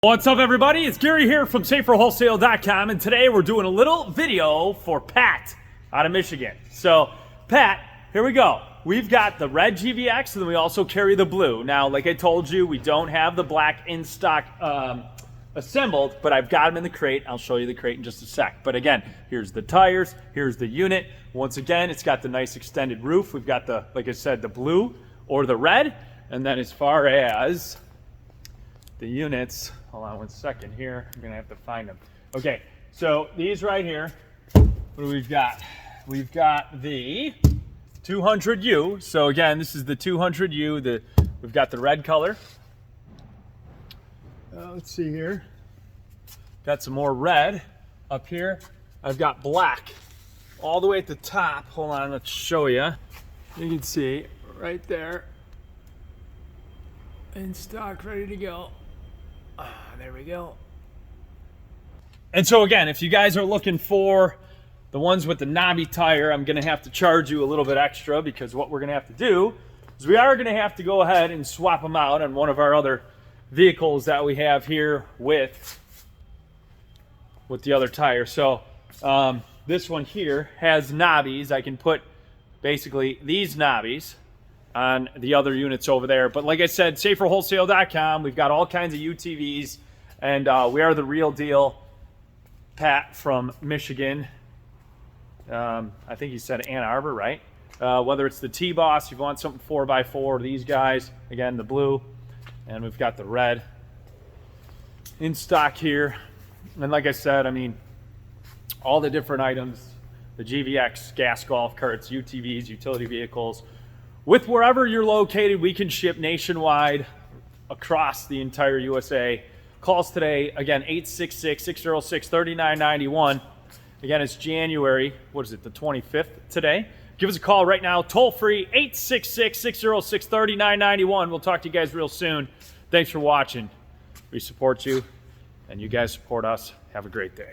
What's up, everybody? It's Gary here from saferwholesale.com, and today we're doing a little video for Pat out of Michigan. So, Pat, here we go. We've got the red GVX, and then we also carry the blue. Now, like I told you, we don't have the black in stock assembled, but I've got them in the crate. I'll show you the crate in just a sec. But again, here's the tires, here's the unit. Once again, it's got the nice extended roof. We've got the, like I said, the blue or the red. And then as far as the units, hold on one second here. I'm gonna have to find them. Okay, so these right here, what do we've got? We've got the 200U. So again, this is the 200U. We've got the red color. Let's see here. Got some more red up here. I've got black all the way at the top. Hold on, let's show you. You can see right there. In stock, ready to go. There we go. And so again, if you guys are looking for the ones with the knobby tire, I'm gonna have to charge you a little bit extra, because what we're gonna have to do is we are gonna have to go ahead and swap them out on one of our other vehicles that we have here with the other tire. So this one here has knobbies. I can put basically these knobbies on the other units over there. But like I said, saferwholesale.com, we've got all kinds of UTVs, and we are the real deal. Pat from Michigan, I think he said Ann Arbor, right? Whether it's the T-Boss, you want something 4x4, these guys, again, the blue, and we've got the red in stock here. And like I said, I mean, all the different items, the GVX, gas golf carts, UTVs, utility vehicles. With wherever you're located, we can ship nationwide across the entire USA. Calls today, again, 866-606-3991. Again, it's January, what is it, the 25th today? Give us a call right now, toll free, 866-606-3991. We'll talk to you guys real soon. Thanks for watching. We support you, and you guys support us. Have a great day.